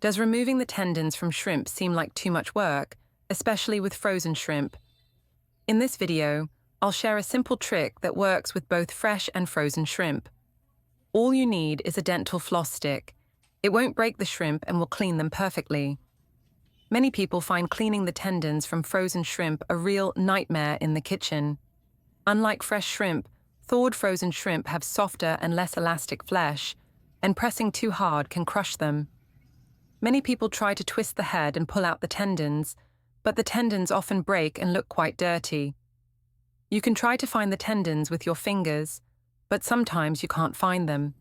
Does removing the tendons from shrimp seem like too much work, especially with frozen shrimp? In this video, I'll share a simple trick that works with both fresh and frozen shrimp. All you need is a dental floss stick. It won't break the shrimp and will clean them perfectly. Many people find cleaning the tendons from frozen shrimp a real nightmare in the kitchen. Unlike fresh shrimp, thawed frozen shrimp have softer and less elastic flesh, and pressing too hard can crush them. Many people try to twist the head and pull out the tendons, but the tendons often break and look quite dirty. You can try to find the tendons with your fingers, but sometimes you can't find them.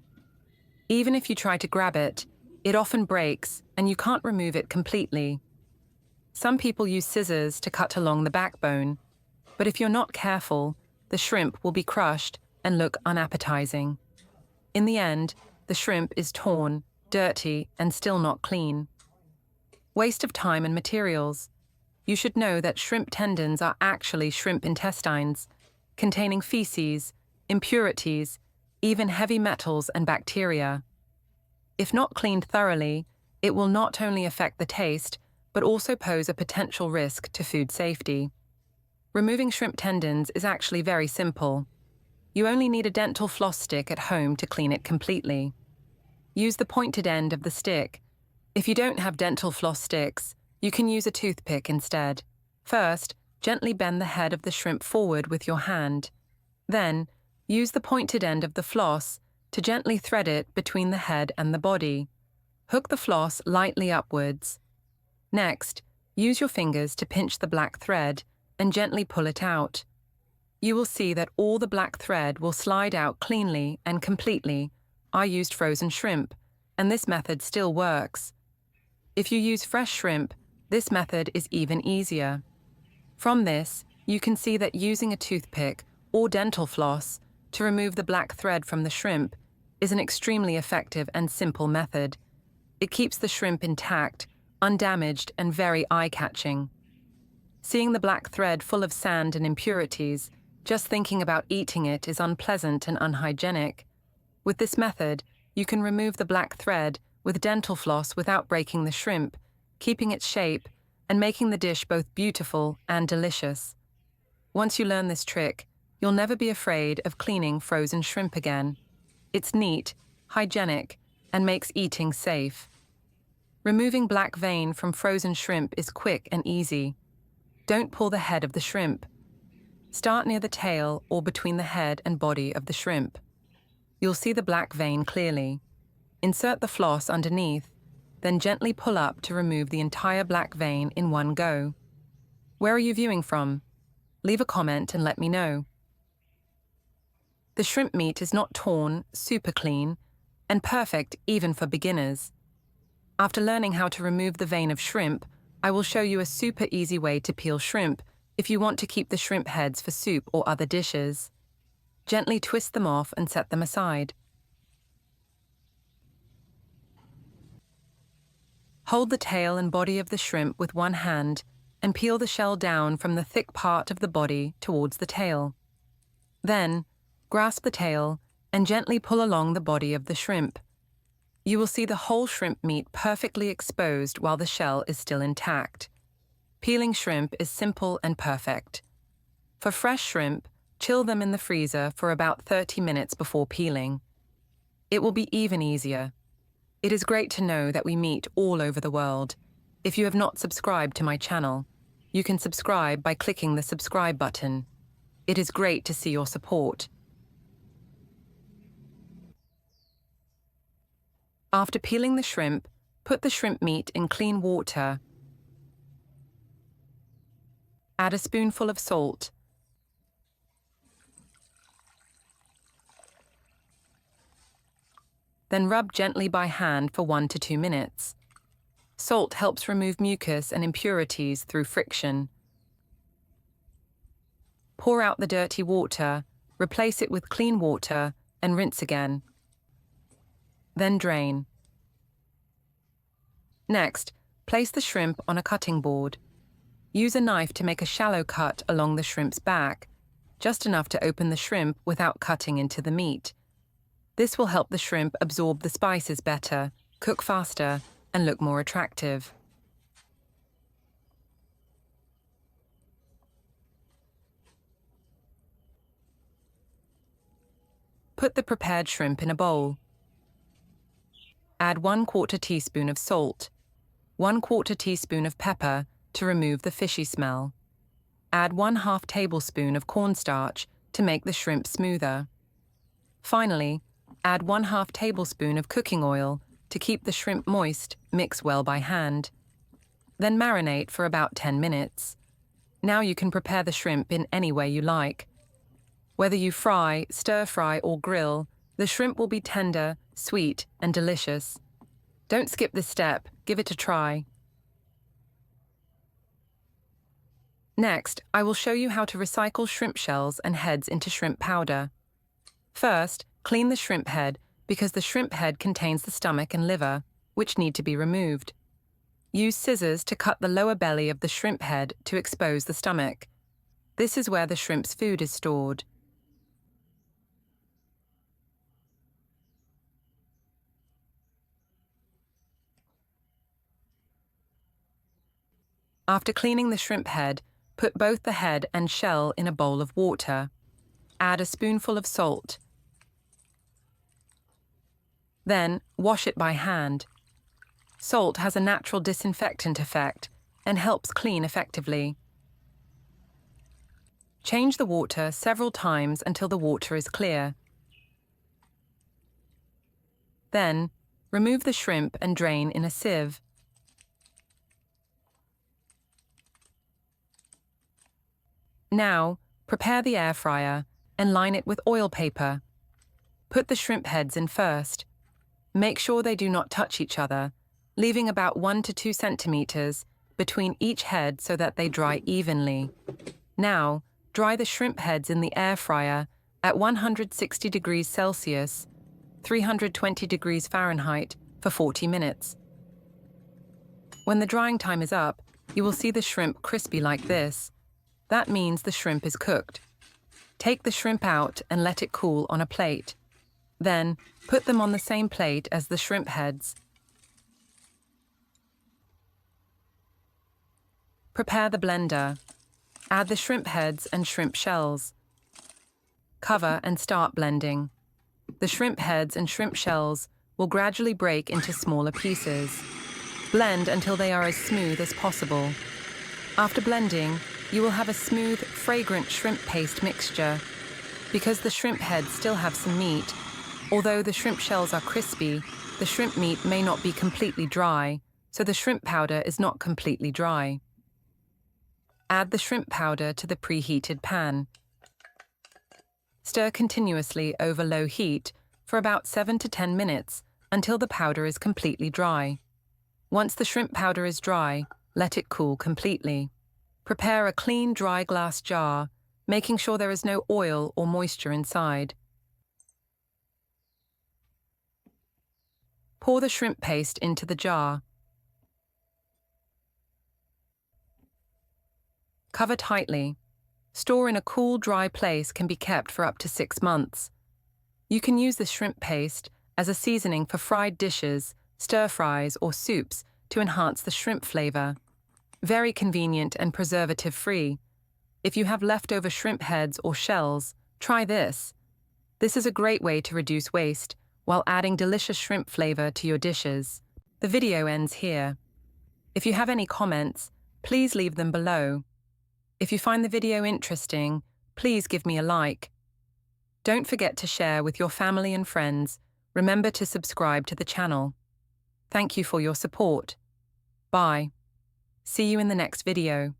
Even if you try to grab it, it often breaks and you can't remove it completely. Some people use scissors to cut along the backbone, but if you're not careful, the shrimp will be crushed and look unappetizing. In the end, the shrimp is torn, dirty, and still not clean. Waste of time and materials. You should know that shrimp tendons are actually shrimp intestines, containing feces, impurities, even heavy metals and bacteria. If not cleaned thoroughly, it will not only affect the taste, but also pose a potential risk to food safety. Removing shrimp tendons is actually very simple. You only need a dental floss stick at home to clean it completely. Use the pointed end of the stick. If you don't have dental floss sticks, you can use a toothpick instead. First, gently bend the head of the shrimp forward with your hand. Then, use the pointed end of the floss to gently thread it between the head and the body. Hook the floss lightly upwards. Next, use your fingers to pinch the black thread and gently pull it out. You will see that all the black thread will slide out cleanly and completely. I used frozen shrimp, and this method still works. If you use fresh shrimp, this method is even easier. From this, you can see that using a toothpick or dental floss to remove the black thread from the shrimp is an extremely effective and simple method. It keeps the shrimp intact, undamaged, and very eye-catching. Seeing the black thread full of sand and impurities, just thinking about eating it is unpleasant and unhygienic. With this method, you can remove the black thread with dental floss without breaking the shrimp, keeping its shape, and making the dish both beautiful and delicious. Once you learn this trick, you'll never be afraid of cleaning frozen shrimp again. It's neat, hygienic, and makes eating safe. Removing black vein from frozen shrimp is quick and easy. Don't pull the head of the shrimp. Start near the tail or between the head and body of the shrimp. You'll see the black vein clearly. Insert the floss underneath, then gently pull up to remove the entire black vein in one go. Where are you viewing from? Leave a comment and let me know. The shrimp meat is not torn, super clean, and perfect even for beginners. After learning how to remove the vein of shrimp, I will show you a super easy way to peel shrimp if you want to keep the shrimp heads for soup or other dishes. Gently twist them off and set them aside. Hold the tail and body of the shrimp with one hand and peel the shell down from the thick part of the body towards the tail. Then, grasp the tail and gently pull along the body of the shrimp. You will see the whole shrimp meat perfectly exposed while the shell is still intact. Peeling shrimp is simple and perfect. For fresh shrimp, chill them in the freezer for about 30 minutes before peeling. It will be even easier. It is great to know that we meet all over the world. If you have not subscribed to my channel, you can subscribe by clicking the subscribe button. It is great to see your support. After peeling the shrimp, put the shrimp meat in clean water. Add a spoonful of salt. Then rub gently by hand for 1 to 2 minutes. Salt helps remove mucus and impurities through friction. Pour out the dirty water, replace it with clean water, and rinse again. Then drain. Next, place the shrimp on a cutting board. Use a knife to make a shallow cut along the shrimp's back, just enough to open the shrimp without cutting into the meat. This will help the shrimp absorb the spices better, cook faster, and look more attractive. Put the prepared shrimp in a bowl. Add 1/4 teaspoon of salt, 1/4 teaspoon of pepper to remove the fishy smell. Add 1/2 tablespoon of cornstarch to make the shrimp smoother. Finally, add 1/2 tablespoon of cooking oil to keep the shrimp moist. Mix well by hand. Then marinate for about 10 minutes. Now you can prepare the shrimp in any way you like. Whether you fry, stir-fry, or grill, the shrimp will be tender, sweet, and delicious. Don't skip this step, give it a try. Next, I will show you how to recycle shrimp shells and heads into shrimp powder. First, clean the shrimp head because the shrimp head contains the stomach and liver, which need to be removed. Use scissors to cut the lower belly of the shrimp head to expose the stomach. This is where the shrimp's food is stored. After cleaning the shrimp head, put both the head and shell in a bowl of water. Add a spoonful of salt. Then, wash it by hand. Salt has a natural disinfectant effect and helps clean effectively. Change the water several times until the water is clear. Then, remove the shrimp and drain in a sieve. Now, prepare the air fryer and line it with oil paper. Put the shrimp heads in first. Make sure they do not touch each other, leaving about 1 to 2 centimeters between each head so that they dry evenly. Now, dry the shrimp heads in the air fryer at 160 degrees Celsius, 320 degrees Fahrenheit, for 40 minutes. When the drying time is up, you will see the shrimp crispy like this. That means the shrimp is cooked. Take the shrimp out and let it cool on a plate. Then, put them on the same plate as the shrimp heads. Prepare the blender. Add the shrimp heads and shrimp shells. Cover and start blending. The shrimp heads and shrimp shells will gradually break into smaller pieces. Blend until they are as smooth as possible. After blending, you will have a smooth, fragrant shrimp paste mixture. Because the shrimp heads still have some meat, although the shrimp shells are crispy, the shrimp meat may not be completely dry, so the shrimp powder is not completely dry. Add the shrimp powder to the preheated pan. Stir continuously over low heat for about 7 to 10 minutes until the powder is completely dry. Once the shrimp powder is dry, let it cool completely. Prepare a clean, dry glass jar, making sure there is no oil or moisture inside. Pour the shrimp paste into the jar. Cover tightly. Store in a cool, dry place can be kept for up to 6 months. You can use the shrimp paste as a seasoning for fried dishes, stir-fries, or soups to enhance the shrimp flavor. Very convenient and preservative-free. If you have leftover shrimp heads or shells, try this. This is a great way to reduce waste while adding delicious shrimp flavor to your dishes. The video ends here. If you have any comments, please leave them below. If you find the video interesting, please give me a like. Don't forget to share with your family and friends. Remember to subscribe to the channel. Thank you for your support. Bye. See you in the next video.